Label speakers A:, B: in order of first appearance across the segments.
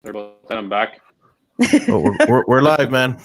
A: They're about I'm back.
B: Oh, we're live, man.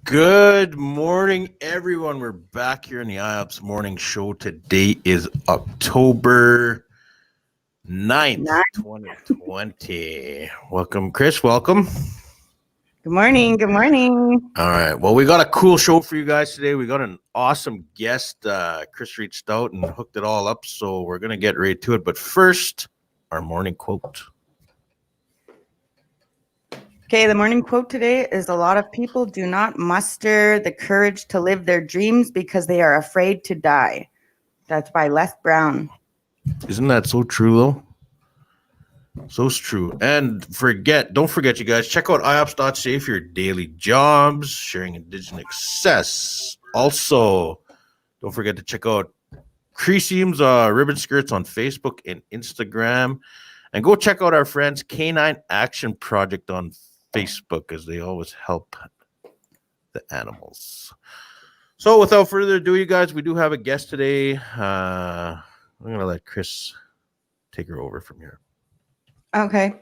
B: Good morning, everyone. We're back here in the IOPPS morning show. Today is October 9th, 2020. Welcome, Chris. Welcome.
C: Good morning. Good morning.
B: All right. Well, we got a cool show for you guys today. We got an awesome guest. Chris reached out and hooked it all up, so we're going to get right to it. But first, our morning quote.
C: Okay, the morning quote today is a lot of people do not muster the courage to live their dreams because they are afraid to die. That's by Les Brown.
B: Isn't that so true, though? So true. And don't forget, you guys, check out IOPPS.ca for your daily jobs, sharing Indigenous success. Also, don't forget to check out Creaseam's ribbon skirts on Facebook and Instagram. And go check out our friends Canine Action Project on Facebook, as they always help the animals. So without further ado, you guys, we do have a guest today. I'm going to let Chris take her over from here.
C: Okay,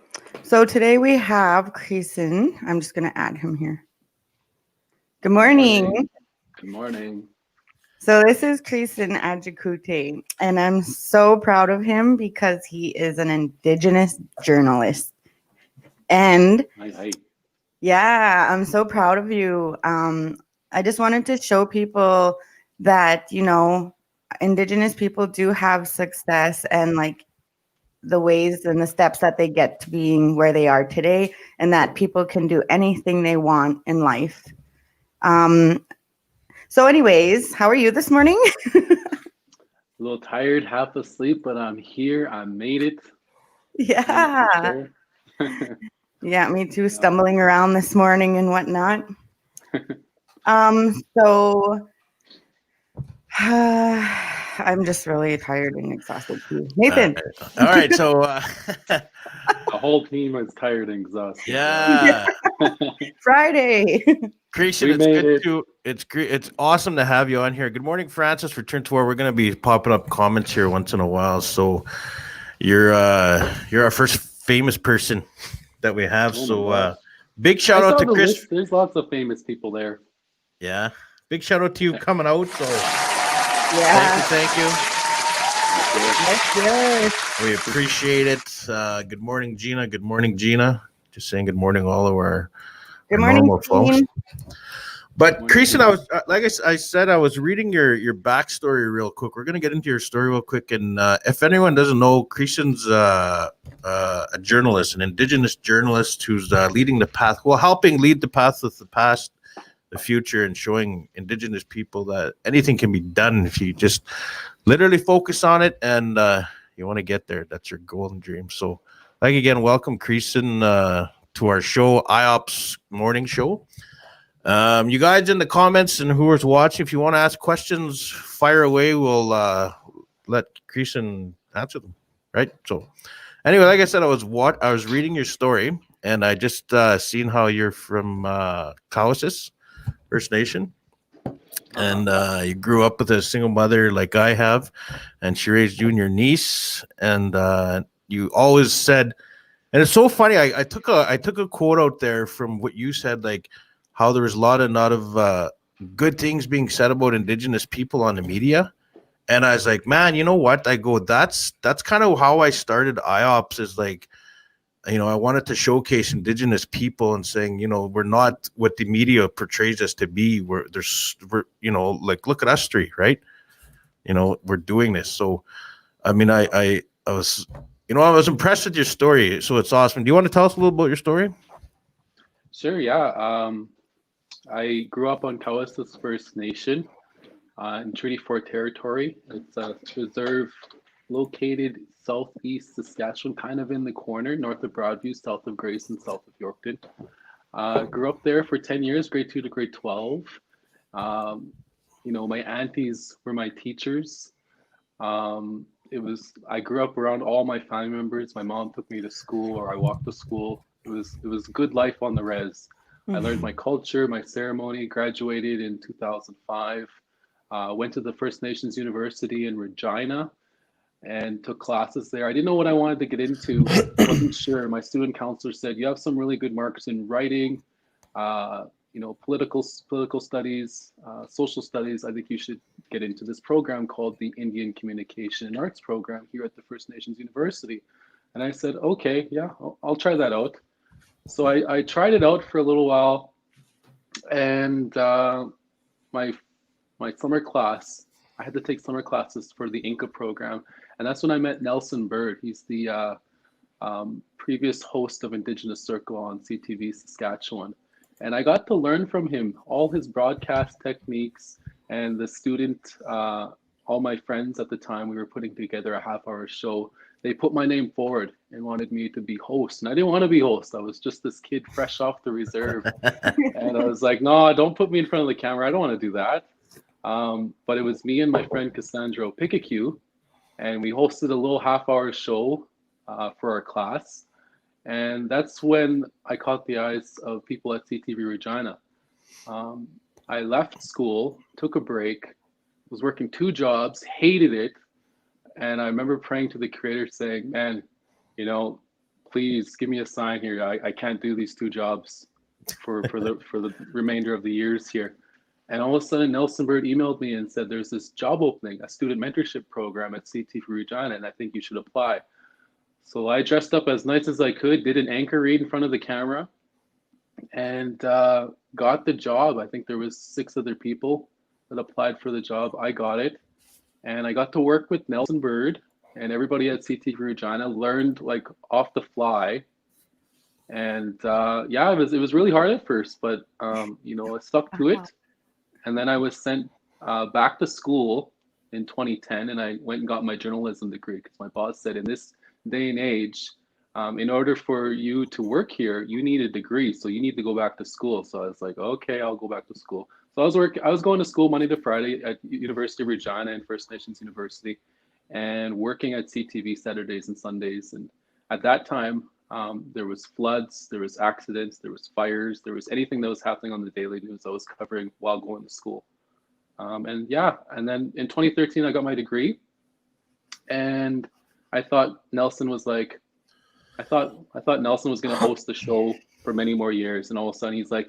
C: so today we have Creason. I'm just going to add him here. Good morning.
A: Good morning.
C: So this is Creason Adjikute, and I'm so proud of him because he is an Indigenous journalist. And yeah, I'm so proud of you. I just wanted to show people that, you know, Indigenous people do have success and like the ways and the steps that they get to being where they are today, and that people can do anything they want in life. So anyways, how are you this morning?
A: A little tired, half asleep, but I'm here. I made it.
C: Yeah. Yeah, me too, stumbling around this morning and whatnot. So I'm just really tired and exhausted too. Nathan.
B: All right, so
A: the whole team is tired and exhausted.
B: Yeah.
C: Friday.
B: Creation, it's awesome to have you on here. Good morning, Francis. Return to where we're going to be popping up comments here once in a while. So you're our first famous person that we have. Big shout out to Chris.
A: There's lots of famous people there.
B: Yeah. Big shout out to you coming out. So
C: yeah.
B: Thank you.
C: Yes.
B: We appreciate it. Good morning, Gina. Good morning, Gina. Just saying good morning, all of our normal folks. But Creason, I was like I said, I was reading your backstory real quick. We're gonna get into your story real quick, and if anyone doesn't know, Creason's a journalist, an Indigenous journalist who's leading the path, helping lead the path of the past, the future, and showing Indigenous people that anything can be done if you just literally focus on it and you want to get there. That's your golden dream. So, again, welcome, Creason, to our show, IOPPS Morning Show. You guys in the comments and who is watching, if you want to ask questions, fire away. We'll let Creason answer them. Right. So, anyway, like I said, I was reading your story, and I just seen how you're from Cowessess First Nation, and you grew up with a single mother like I have, and she raised you and your niece, and you always said, and it's so funny. I took a quote out there from what you said, like how there was a lot of good things being said about Indigenous people on the media, And I was like, man, you know what? I go, that's kind of how I started IOPPS, is like, I wanted to showcase Indigenous people and saying, we're not what the media portrays us to be. We're, like, look at us three, right? We're doing this. So, I mean, I was, I was impressed with your story. So it's awesome. Do you want to tell us a little about your story?
A: Sure, yeah. I grew up on Cowessess First Nation in Treaty 4 territory. It's a reserve located southeast Saskatchewan, kind of in the corner, north of Broadview, south of Grace, and south of Yorkton. Grew up there for 10 years, grade 2 to grade 12. My aunties were my teachers. I grew up around all my family members. My mom took me to school, or I walked to school. It was good life on the res. I learned my culture, my ceremony, graduated in 2005. Went to the First Nations University in Regina and took classes there. I didn't know what I wanted to get into. Wasn't sure. My student counselor said, you have some really good marks in writing, political studies, social studies. I think you should get into this program called the Indian Communication and Arts Program here at the First Nations University. And I said, okay, yeah, I'll try that out. So I tried it out for a little while, and my summer class, I had to take summer classes for the Inca program, and that's when I met Nelson Bird. He's the previous host of Indigenous Circle on CTV Saskatchewan, and I got to learn from him all his broadcast techniques. And the student, all my friends at the time, we were putting together a half-hour show. They put my name forward and wanted me to be host. And I didn't want to be host. I was just this kid fresh off the reserve. And I was like, no, don't put me in front of the camera. I don't want to do that. But it was me and my friend Cassandra Pikachu. And we hosted a little half-hour show for our class. And that's when I caught the eyes of people at CTV Regina. I left school, took a break, was working 2 jobs, hated it. And I remember praying to the creator saying, man, please give me a sign here. I can't do these 2 jobs for the remainder of the years here. And all of a sudden, Nelson Bird emailed me and said, there's this job opening, a student mentorship program at CTV Regina, and I think you should apply. So I dressed up as nice as I could, did an anchor read in front of the camera, and got the job. I think there was 6 other people that applied for the job. I got it. And I got to work with Nelson Bird, and everybody at CTV Regina, learned like off the fly. And it was really hard at first, but I stuck to it. And then I was sent back to school in 2010, and I went and got my journalism degree because my boss said in this day and age, in order for you to work here, you need a degree, so you need to go back to school. So I was like, okay, I'll go back to school. So I was going to school Monday to Friday at University of Regina and First Nations University, and working at CTV Saturdays and Sundays. And at that time, there was floods, there was accidents, there was fires, there was anything that was happening on the daily news I was covering while going to school. And then in 2013, I got my degree, and I thought Nelson was like, I thought Nelson was going to host the show for many more years, and all of a sudden he's like,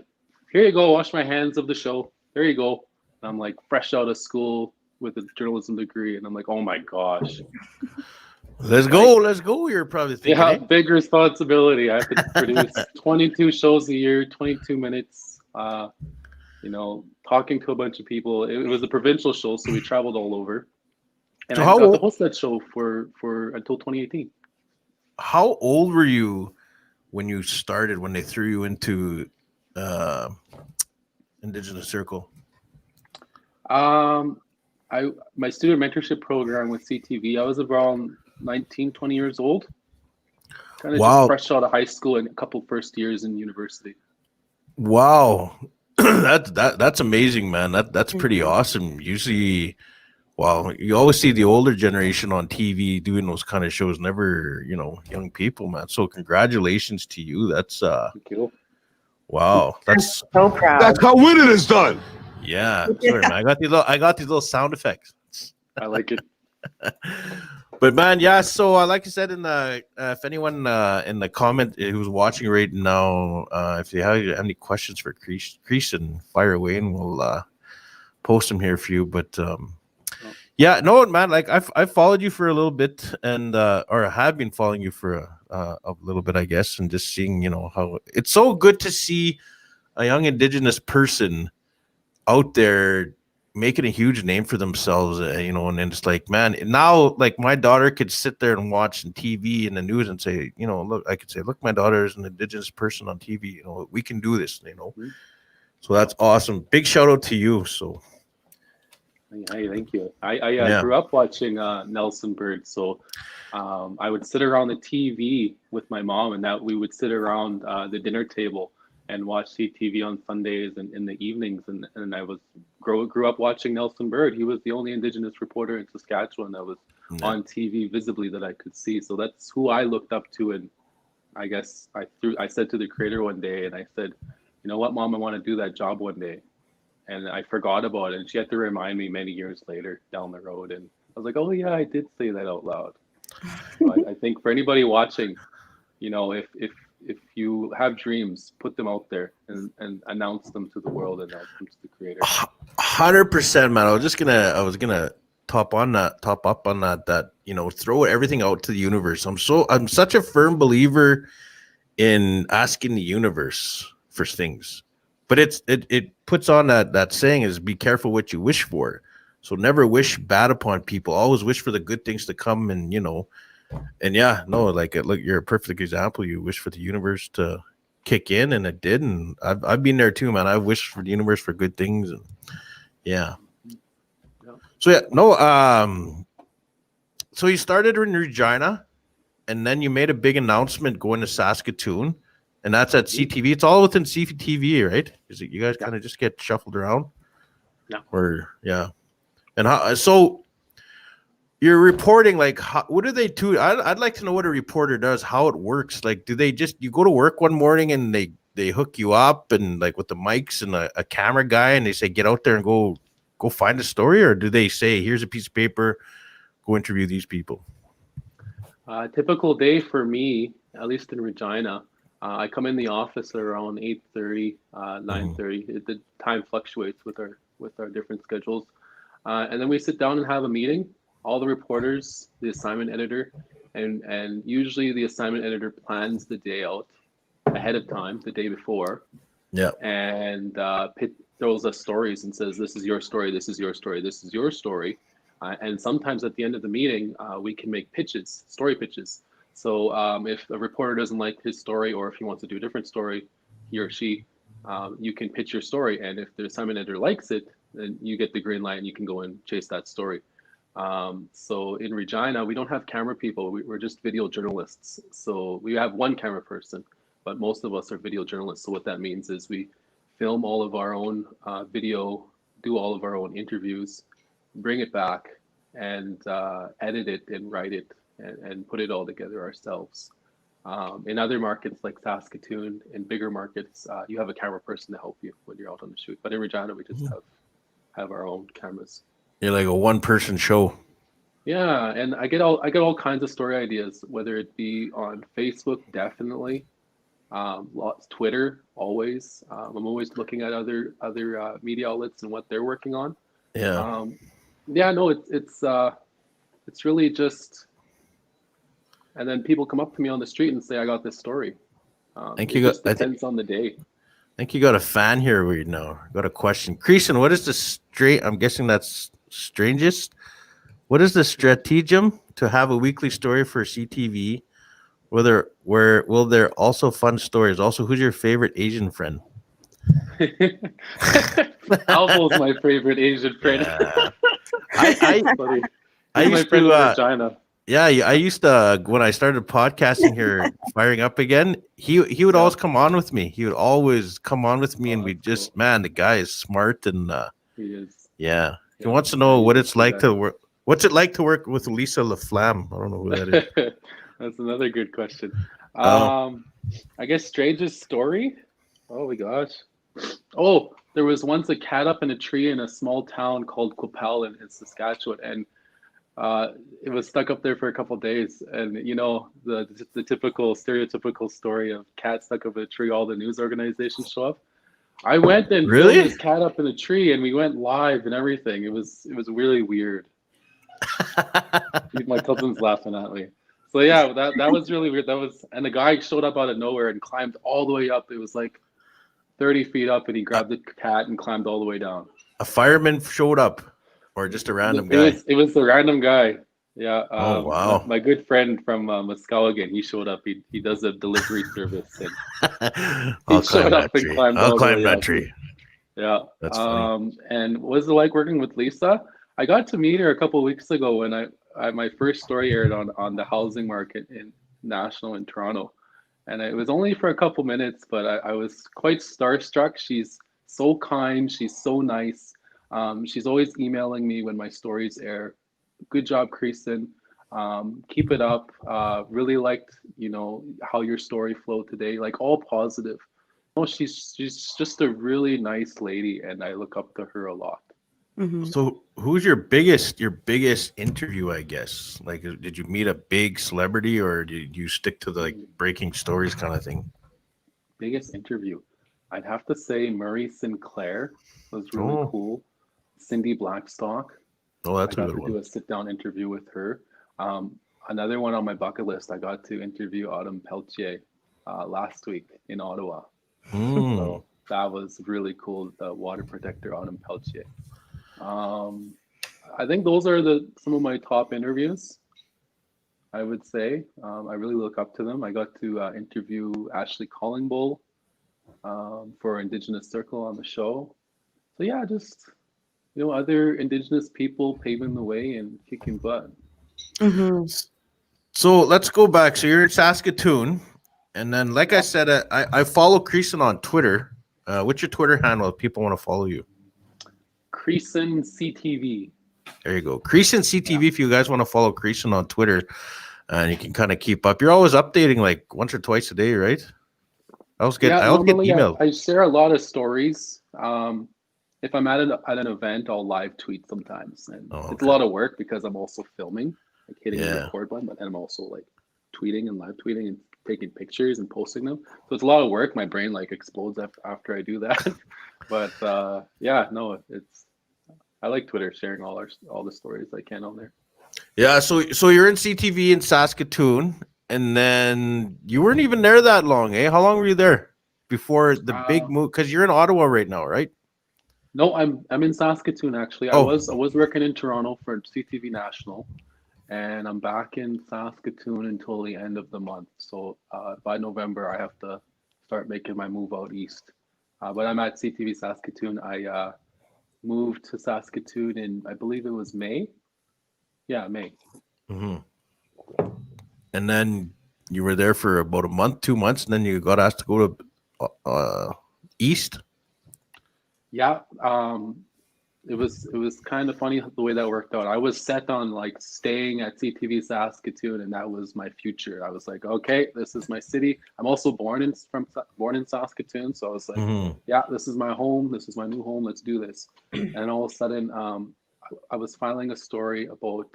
A: here you go, wash my hands of the show. There you go. And I'm like fresh out of school with a journalism degree, and I'm like, oh my gosh.
B: Let's go. You're probably thinking,
A: yeah, big responsibility. I have to produce 22 shows a year, 22 minutes, talking to a bunch of people. It was a provincial show, so we traveled all over. And so I got to host that show for until 2018.
B: How old were you when you started, when they threw you into Indigenous Circle?
A: My student mentorship program with CTV, I was around 19, 20 years old. Kind of just fresh out of high school and a couple first years in university.
B: Wow. That's amazing, man. That's pretty awesome. Usually, you always see the older generation on TV doing those kind of shows, never, young people, man. So congratulations to you. That's
A: Thank you.
B: Wow. That's
C: so proud.
D: That's how winning is done.
B: Yeah. Sorry, man. I got these little sound effects.
A: I like it.
B: But man, yeah. So like I said, if anyone in the comment who's watching right now, if you have any questions for Creason, fire away, and we'll post them here for you. But Yeah, no, man. Like I've followed you for a little bit, and or I have been following you for a little bit, I guess, and just seeing, how it's so good to see a young Indigenous person out there making a huge name for themselves, and then it's like, man, now like my daughter could sit there and watch on TV and the news and say, look, I could say, look, my daughter is an Indigenous person on TV. We can do this. So that's awesome. Big shout out to you. So.
A: Hey, thank you. I grew up watching Nelson Bird, so I would sit around the TV with my mom, and that we would sit around the dinner table and watch CTV on Sundays and in the evenings. And I grew up watching Nelson Bird. He was the only Indigenous reporter in Saskatchewan that was on TV visibly that I could see. So that's who I looked up to. And I guess I said to the creator one day, and I said, you know what, Mom, I want to do that job one day. And I forgot about it. And she had to remind me many years later down the road. And I was like, oh yeah, I did say that out loud. So I think for anybody watching, if you have dreams, put them out there and announce them to the world, and announce them to the creator.
B: 100%, man. I was gonna top up on that, throw everything out to the universe. I'm such a firm believer in asking the universe for things. But it puts on that saying is be careful what you wish for. So never wish bad upon people. Always wish for the good things to come, and look, you're a perfect example. You wish for the universe to kick in, and it did. And I've been there too, man. I've wished for the universe for good things, and yeah. So so you started in Regina, and then you made a big announcement going to Saskatoon. And that's at CTV. It's all within CTV, right? Is it you guys kind of just get shuffled around?
A: Yeah.
B: And so you're reporting, like, what do they do? I'd like to know what a reporter does, how it works. Like, do they you go to work one morning and they hook you up and like with the mics and a camera guy, and they say, get out there and go find a story? Or do they say, here's a piece of paper, go interview these people?
A: Typical day for me, at least in Regina, I come in the office around 8:30, 9:30. The time fluctuates with our different schedules, and then we sit down and have a meeting. All the reporters, the assignment editor, and usually the assignment editor plans the day out ahead of time, the day before.
B: Yeah.
A: And throws us stories and says, "This is your story. This is your story. This is your story." And sometimes at the end of the meeting, we can make pitches, story pitches. So if a reporter doesn't like his story, or if he wants to do a different story, he or she, you can pitch your story. And if the assignment editor likes it, then you get the green light and you can go and chase that story. So in Regina, we don't have camera people. We're just video journalists. So we have one camera person, but most of us are video journalists. So what that means is we film all of our own video, do all of our own interviews, bring it back, and edit it and write it and put it all together ourselves. In other markets like Saskatoon, in bigger markets, you have a camera person to help you when you're out on the shoot. But in Regina, we just have our own cameras.
B: You're like a one-person show.
A: Yeah, and I get all kinds of story ideas, whether it be on Facebook, definitely, lots Twitter, always. I'm always looking at other media outlets and what they're working on.
B: Yeah.
A: No, it's really just. And then people come up to me on the street and say, "I got this story." Depends on the day.
B: I think you got a fan here. We know. Got a question, Creason. What is the I'm guessing that's strangest. What is the stratagem to have a weekly story for CTV? Will there also fun stories? Also, who's your favorite Asian friend?
A: Alvo's my favorite Asian friend.
B: I used to China. Yeah, I used to, when I started podcasting here, firing up again, he would always come on with me. He would always come on with me, and we just, man, the guy is smart, and
A: he is.
B: Yeah. He wants to know what it's like to work. What's it like to work with Lisa LaFlamme? I don't know who that is.
A: That's another good question. I guess strangest story. Oh my gosh. Oh, there was once a cat up in a tree in a small town called Qu'Appelle in Saskatchewan, and it was stuck up there for a couple of days. And the typical stereotypical story of cat stuck up in a tree, all the news organizations show up. I went and filmed this cat up in a tree, and we went live and everything. It was really weird. My cousin's laughing at me. So yeah, that was really weird. And the guy showed up out of nowhere and climbed all the way up. It was like 30 feet up, and he grabbed the cat and climbed all the way down.
B: A fireman showed up, or just a random guy?
A: It was the random guy. Yeah.
B: Oh wow.
A: My good friend from Muscoggan, he showed up. He does a delivery service, and
B: I'll climb that tree.
A: Yeah.
B: That's funny.
A: And what was it like working with Lisa? I got to meet her a couple of weeks ago when my first story aired on the housing market in National in Toronto. And it was only for a couple minutes, but I was quite starstruck. She's so kind. She's so nice. She's always emailing me when my stories air. Good job, Creason. Keep it up. Really liked, how your story flowed today. Like all positive. No, she's just a really nice lady, and I look up to her a lot.
C: Mm-hmm.
B: So who's your biggest interview, I guess? Like, did you meet a big celebrity, or did you stick to the like breaking stories kind of thing?
A: Biggest interview, I'd have to say Murray Sinclair was really cool. Cindy Blackstock.
B: Oh, that's
A: I
B: a
A: got
B: good
A: to do
B: one.
A: a sit-down interview with her. Another one on my bucket list, I got to interview Autumn Pelletier last week in Ottawa. So that was really cool, the water protector Autumn Pelletier. I think those are some of my top interviews, I would say. I really look up to them. I got to interview Ashley Collingbull for Indigenous Circle on the show. So yeah, just other Indigenous people paving the way and kicking butt.
C: Mm-hmm.
B: So let's go back. So you're in Saskatoon, and then like I said, I follow Creason on Twitter. What's your Twitter handle if people want to follow you?
A: Creason CTV.
B: There you go. Creason CTV. If you guys want to follow Creason on Twitter, and you can kind of keep up. You're always updating like once or twice a day, right? I always get emailed.
A: I share a lot of stories. If I'm at an event, I'll live tweet sometimes, and it's a lot of work because I'm also filming, like hitting the record button, but then I'm also like tweeting and live tweeting and taking pictures and posting them. So it's a lot of work. My brain like explodes after I do that. But I like Twitter, sharing all the stories I can on there.
B: Yeah, so you're in CTV in Saskatoon, and then you weren't even there that long, eh? How long were you there before the big move? Because you're in Ottawa right now, right?
A: No, I'm in Saskatoon actually. I was working in Toronto for CTV National, and I'm back in Saskatoon until the end of the month. So by November, I have to start making my move out east. But I'm at CTV Saskatoon. I moved to Saskatoon in, I believe it was May. Yeah, May.
B: Mm-hmm. And then you were there for about a month, 2 months, and then you got asked to go to east.
A: Yeah, it was kind of funny the way that worked out. I was set on like staying at CTV Saskatoon, and that was my future. I was like, okay, this is my city. I'm also born in Saskatoon, so I was like, yeah, this is my home. This is my new home. Let's do this. And all of a sudden, I was filing a story about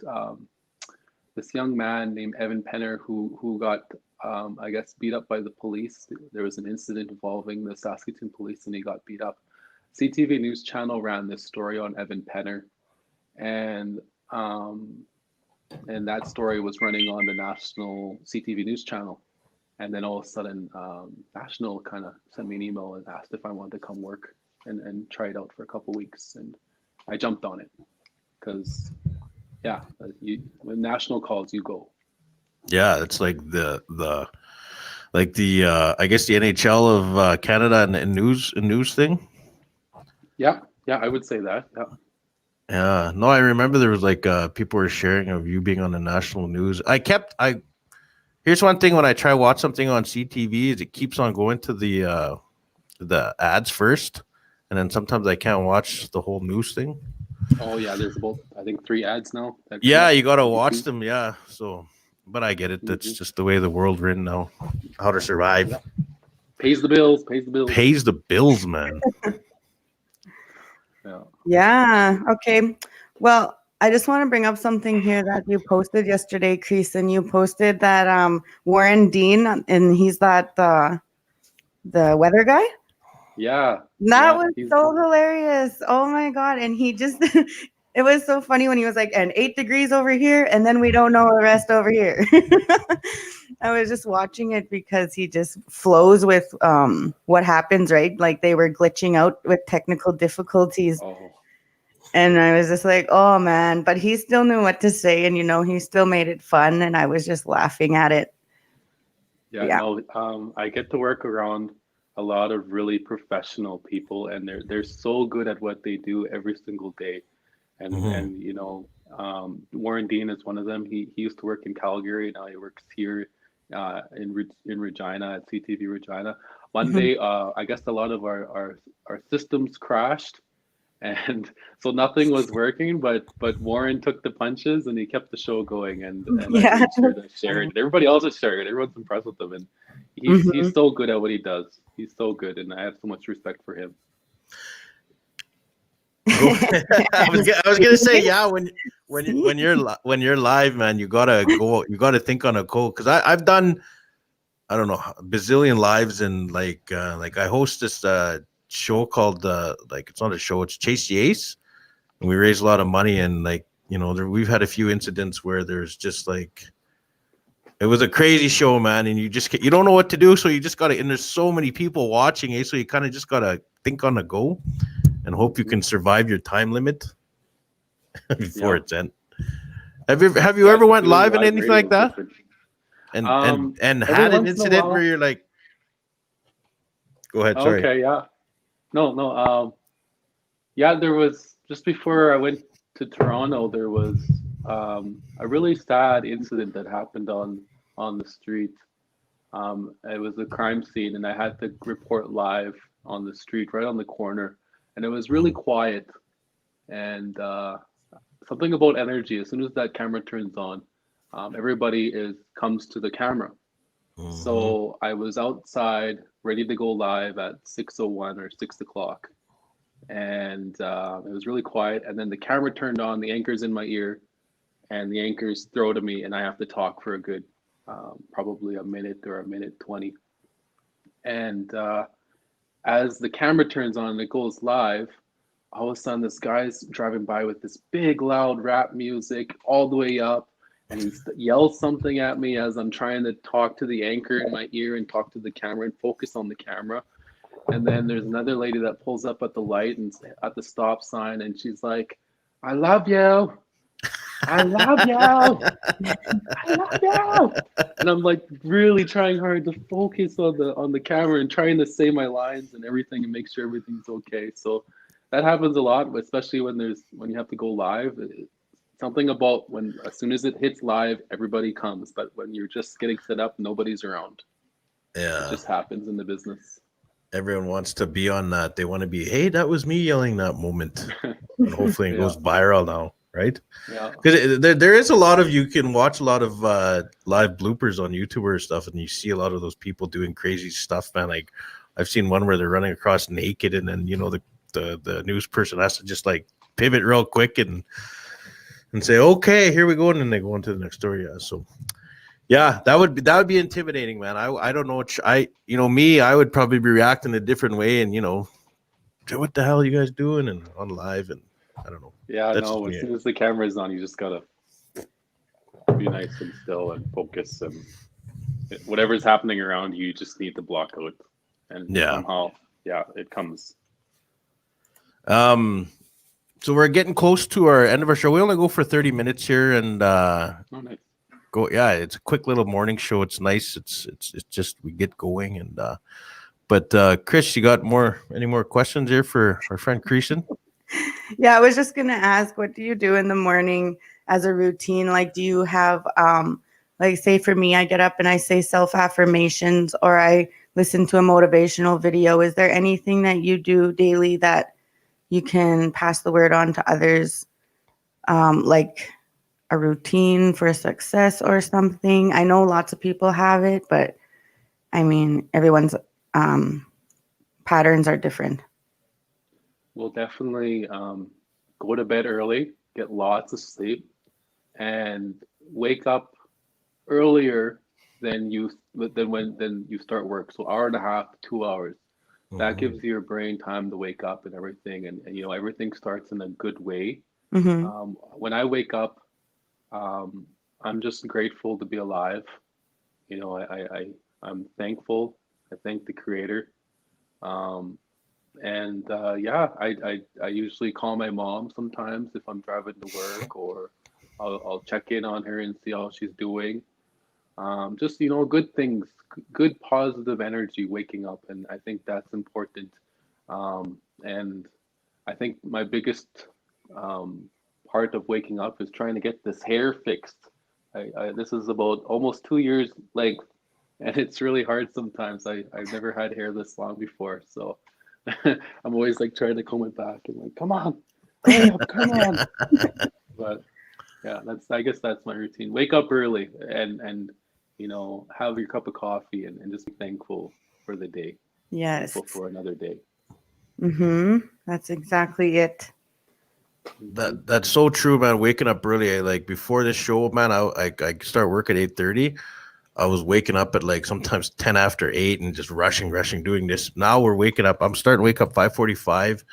A: this young man named Evan Penner who got I guess beat up by the police. There was an incident involving the Saskatoon police, and he got beat up. CTV News Channel ran this story on Evan Penner, and that story was running on the national CTV News Channel. And then all of a sudden, National kind of sent me an email and asked if I wanted to come work and try it out for a couple of weeks, and I jumped on it because, when National calls, you go.
B: Yeah, it's like the I guess the NHL of Canada and news thing.
A: Yeah, I would say that. Yeah.
B: Yeah, no, I remember there was like people were sharing of you being on the national news. Here's one thing when I try watch something on CTV is it keeps on going to the ads first, and then sometimes I can't watch the whole news thing.
A: Oh yeah, there's about I think 3 ads now.
B: Yeah, you gotta watch them. Yeah, so but I get it. That's just the way the world written now. How to survive.
A: Yeah. Pays the bills,
B: man.
C: Yeah. Okay. Well, I just want to bring up something here that you posted yesterday, Creason. You posted that Warren Dean, and he's the weather guy.
A: Yeah.
C: That was so hilarious. Oh my God. And he just It was so funny when he was like, and 8 degrees over here, and then we don't know the rest over here. I was just watching it because he just flows with what happens, right? Like they were glitching out with technical difficulties.
A: Oh.
C: And I was just like, oh man, but he still knew what to say, and he still made it fun, and I was just laughing at it.
A: Yeah. No, I get to work around a lot of really professional people, and they're so good at what they do every single day. And Warren Dean is one of them. He used to work in Calgary. Now he works here in Regina at CTV Regina. One day, I guess a lot of our systems crashed, and so nothing was working. But Warren took the punches and he kept the show going. And I made sure to share it. Everybody else is sharing it. Everyone's impressed with him, and he's so good at what he does. He's so good, and I have so much respect for him.
B: I was gonna say, yeah, when you're live, man, you gotta think on a code, because I've done, I don't know, a bazillion lives, and like I host this show called it's not a show, it's Chase the Ace, and we raise a lot of money, and we've had a few incidents where there's just like, it was a crazy show, man, and you don't know what to do, so you just gotta, and there's so many people watching, so you kind of just gotta think on the go and hope you can survive your time limit before it's end. Have you ever went live in anything like that? And had an incident where you're like, go ahead, sorry.
A: Okay, yeah. No. Yeah, there was, just before I went to Toronto, there was a really sad incident that happened on the street. It was a crime scene, and I had to report live on the street, right on the corner. And it was really quiet, and something about energy. As soon as that camera turns on, everybody comes to the camera. So I was outside, ready to go live at 6:01 or 6 o'clock, and it was really quiet. And then the camera turned on, the anchor's in my ear, and the anchors throw to me, and I have to talk for a good probably a minute or a minute 20. And as the camera turns on and it goes live, all of a sudden this guy's driving by with this big loud rap music all the way up, and he yells something at me as I'm trying to talk to the anchor in my ear and talk to the camera and focus on the camera. And then there's another lady that pulls up at the light and at the stop sign, and she's like, I love you. I love you. I love you. And I'm like really trying hard to focus on the camera and trying to say my lines and everything and make sure everything's okay. So that happens a lot, especially when you have to go live. Something about when, as soon as it hits live, everybody comes. But when you're just getting set up, nobody's around.
B: Yeah.
A: It just happens in the business.
B: Everyone wants to be on that. They want to be, hey, that was me yelling that moment. And hopefully it goes viral now. Right?
A: Yeah.
B: Because there is a lot of, you can watch a lot of live bloopers on YouTube or stuff, and you see a lot of those people doing crazy stuff, man. Like I've seen one where they're running across naked, and then the news person has to just like pivot real quick and say, okay, here we go, and then they go into the next story. Yeah. So yeah, that would be intimidating, man. I don't know what I would probably be reacting a different way, and what the hell are you guys doing and on live, and I don't know.
A: Yeah, no, as soon as the camera is on, you just gotta be nice and still and focus, and whatever's happening around you, you just need to block out. And somehow, it comes.
B: So we're getting close to our end of our show. We only go for 30 minutes here, and
A: nice.
B: It's a quick little morning show. It's nice. It's just we get going, and but Chris, you got any more questions here for our friend Creason?
C: Yeah, I was just going to ask, what do you do in the morning as a routine? Like, do you have, like, say for me, I get up and I say self-affirmations, or I listen to a motivational video. Is there anything that you do daily that you can pass the word on to others, like a routine for success or something? I know lots of people have it, but I mean, everyone's patterns are different.
A: We'll definitely go to bed early, get lots of sleep, and wake up earlier than you start work. So hour and a half, 2 hours. That gives your brain time to wake up and everything, and everything starts in a good way. When I wake up, I'm just grateful to be alive. You know, I'm thankful. I thank the Creator. Um, and yeah, I usually call my mom sometimes if I'm driving to work, or I'll check in on her and see how she's doing. Just, you know, good things, good positive energy waking up, and I think that's important. And I think my biggest um, part of waking up is trying to get this hair fixed. This is about almost 2 years length, and it's really hard sometimes. I've never had hair this long before, so I'm always like trying to comb it back and like, come on, hurry up, come on. But yeah, I guess that's my routine. Wake up early and you know, have your cup of coffee and just be thankful for the day.
C: Yes.
A: Thankful for another day.
C: That's exactly it.
B: That's so true, man. Waking up early, like before this show, man. I start work at 8:30. I was waking up at like sometimes 10 after 8 and just rushing, doing this. Now we're waking up. I'm starting to wake up 5:45.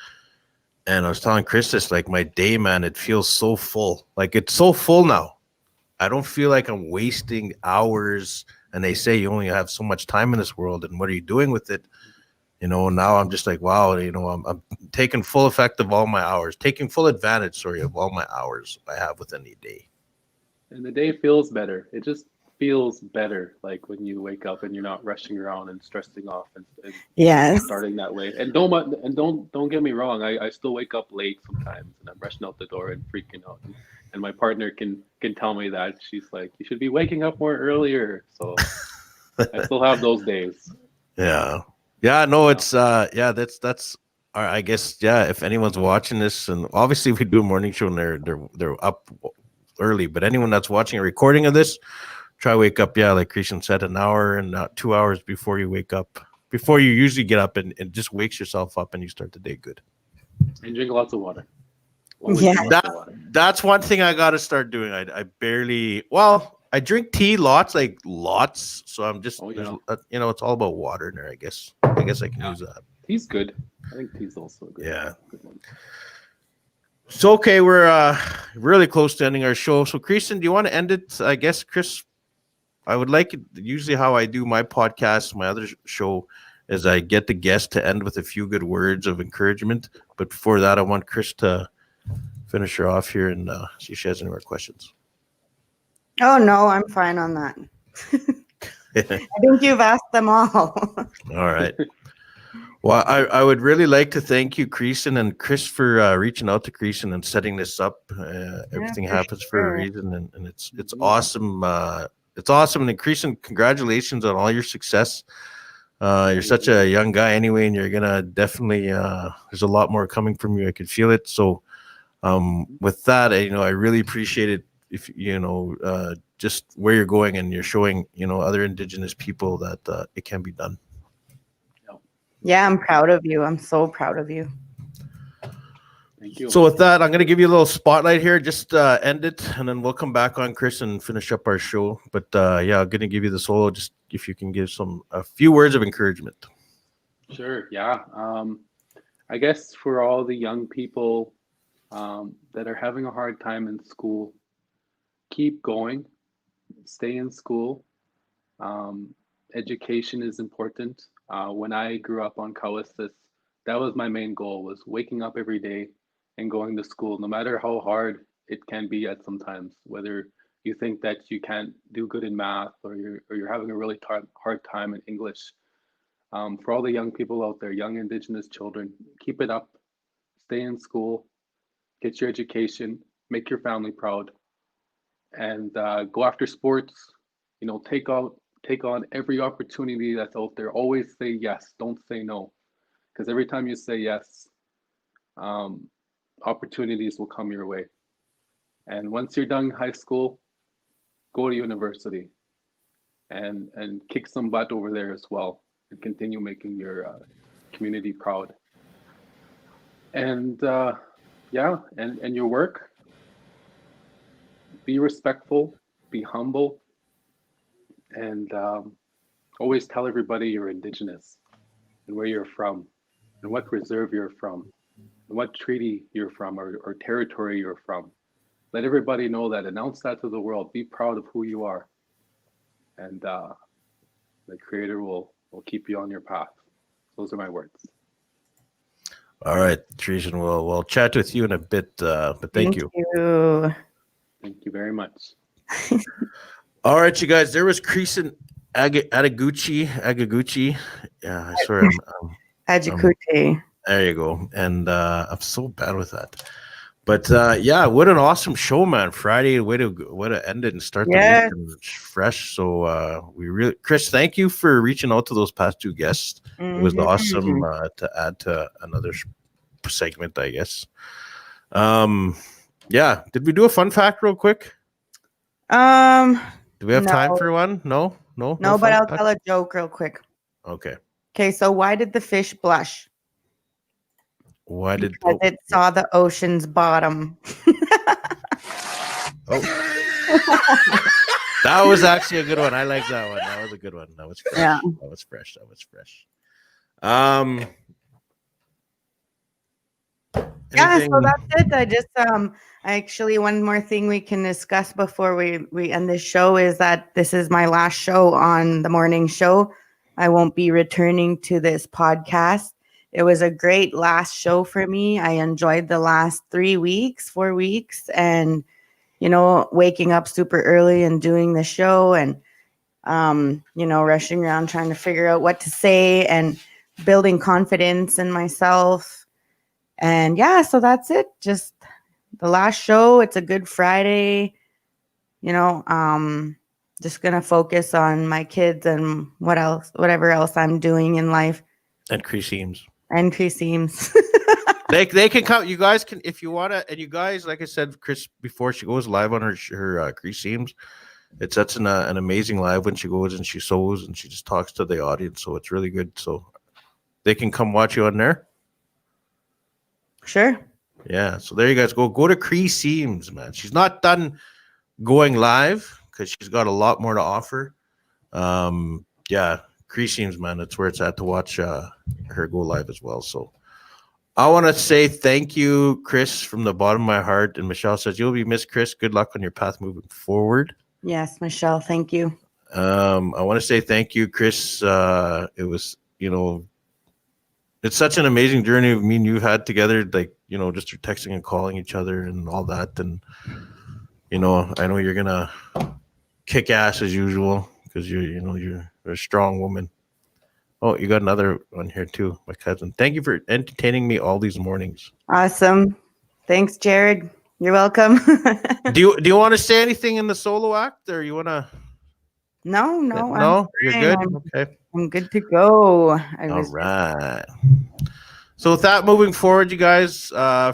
B: And I was telling Chris this, like my day, man, it feels so full. Like it's so full now. I don't feel like I'm wasting hours. And they say you only have so much time in this world. And what are you doing with it? You know, now I'm just like, wow, you know, I'm taking full effect of all my hours, taking full advantage, sorry, of all my hours I have within the day.
A: And the day feels better. It just feels better, like when you wake up and you're not rushing around and stressing off and
C: Yes.
A: starting that way. And don't get me wrong. I still wake up late sometimes, and I'm rushing out the door and freaking out. And my partner can tell me that. She's like, you should be waking up more earlier. So I still have those days.
B: Yeah. Yeah, no, it's yeah, that's I guess, yeah, if anyone's watching this, and obviously we do a morning show and they're up early, but anyone that's watching a recording of this, try wake up, yeah, like Christian said, an hour and 2 hours before you wake up, before you usually get up, and it just wakes yourself up and you start the day good.
A: And drink lots of water.
C: Yeah.
B: That's one thing I got to start doing. I barely, well, I drink tea lots. So I'm just, you know, it's all about water in there, I guess. I guess I can use that.
A: Tea's good. I think tea's also a good.
B: Yeah.
A: Good one.
B: So, okay, we're really close to ending our show. So, Christian, do you want to end it? I guess, Chris, I would like it. Usually how I do my podcast, my other show, is I get the guest to end with a few good words of encouragement. But before that, I want Chris to finish her off here and see if she has any more questions.
C: Oh, no, I'm fine on that. I think you've asked them all.
B: All right. Well, I would really like to thank you, Creason and Chris, for reaching out to Creason and setting this up. Everything happens for a reason, and it's awesome. It's awesome. And Creason, congratulations on all your success. You're such a young guy anyway, and you're gonna definitely. There's a lot more coming from you. I could feel it. So, with that, I really appreciate it. If just where you're going and you're showing, other Indigenous people that it can be done.
C: Yeah, I'm proud of you. I'm so proud of you.
A: Thank you.
B: So with that, I'm going to give you a little spotlight here. Just end it, and then we'll come back on, Chris, and finish up our show. But yeah, I'm going to give you the solo. Just if you can give a few words of encouragement.
A: Sure. Yeah. I guess for all the young people that are having a hard time in school, keep going. Stay in school. Education is important. When I grew up on Kawistis, that was my main goal, was waking up every day and going to school, no matter how hard it can be at sometimes, whether you think that you can't do good in math or you're having a really hard time in English. For all the young people out there, young Indigenous children, keep it up, stay in school, get your education, make your family proud, and go after sports. Take on every opportunity that's out there. Always say yes. Don't say no, because every time you say yes, opportunities will come your way. And once you're done high school, go to university and kick some butt over there as well, and continue making your community proud. And yeah, and your work. Be respectful. Be humble. And always tell everybody you're Indigenous and where you're from and what reserve you're from. what treaty you're from or territory you're from. Let everybody know that. Announce that to the world. Be proud of who you are. And the Creator will keep you on your path. Those are my words.
B: All right, Teresa, we'll chat with you in a bit, but thank you.
A: Thank you very much.
B: All right, you guys, there was Creason Agaguchi. Yeah, I swear.
C: Ajikute.
B: There you go. And I'm so bad with that. But yeah, what an awesome show, man. Friday, way to end it and start the week and fresh. So we really, Chris, thank you for reaching out to those past two guests. It was awesome to add to another segment, I guess. Yeah. Did we do a fun fact real quick? Do we have time for one? No,
C: but I'll tell a joke real quick.
B: Okay,
C: so why did the fish blush? Because it saw the ocean's bottom.
B: That was actually a good one. I like that one. That was a good one. That was fresh.
C: Yeah.
B: That was fresh.
C: Yeah, so that's it. I just actually, one more thing we can discuss before we end this show is that this is my last show on the morning show. I won't be returning to this podcast. It was a great last show for me. I enjoyed the last 4 weeks, and waking up super early and doing the show, and rushing around trying to figure out what to say and building confidence in myself. And yeah, so that's it. Just the last show. It's a good Friday. Just gonna focus on my kids and whatever else I'm doing in life.
B: And Creaseams. They can come. You guys can, if you wanna. And you guys, like I said, Chris, before she goes live on her Creaseams, it's such an amazing live when she goes and she sews and she just talks to the audience. So it's really good. So they can come watch you on there.
C: Sure.
B: Yeah. So there you guys go. Go to Creaseams, man. She's not done going live because she's got a lot more to offer. Yeah, Creaseams, man. That's where it's at to watch her go live as well. So I want to say thank you, Chris, from the bottom of my heart. And Michelle says you'll be missed, Chris. Good luck on your path moving forward.
C: Yes, Michelle. Thank you.
B: I want to say thank you, Chris. It was, it's such an amazing journey me and you had together, like, just through texting and calling each other and all that. And, I know you're going to kick ass as usual because you're a strong woman. Oh, you got another one here too, my cousin. Thank you for entertaining me all these mornings.
C: Awesome. Thanks, Jared. You're welcome.
B: Do you want to say anything in the solo act, or you want to?
C: No.
B: You're good. Okay.
C: I'm good to go.
B: All right. So with that, moving forward, you guys, I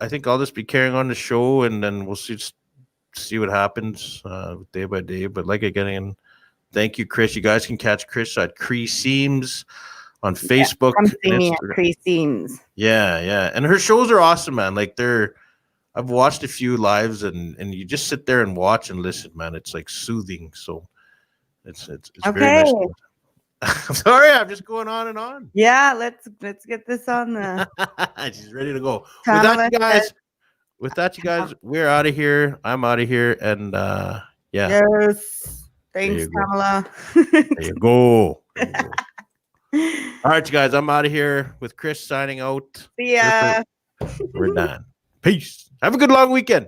B: think I'll just be carrying on the show, and then we'll see what happens day by day. But again, thank you, Chris. You guys can catch Chris at Creaseams on Facebook.
C: Come see me at Creaseams.
B: Yeah. And her shows are awesome, man. I've watched a few lives, and you just sit there and watch and listen, man. It's soothing. So it's
C: okay.
B: Very nice. I'm sorry, I'm just going on and on.
C: Yeah, let's get this on the.
B: She's ready to go. With that, you guys, we're out of here. I'm out of here, and yeah.
C: Yes. Thanks, Pamela.
B: There you go. All right, you guys, I'm out of here with Chris signing out.
C: See ya.
B: We're done. Peace. Have a good long weekend.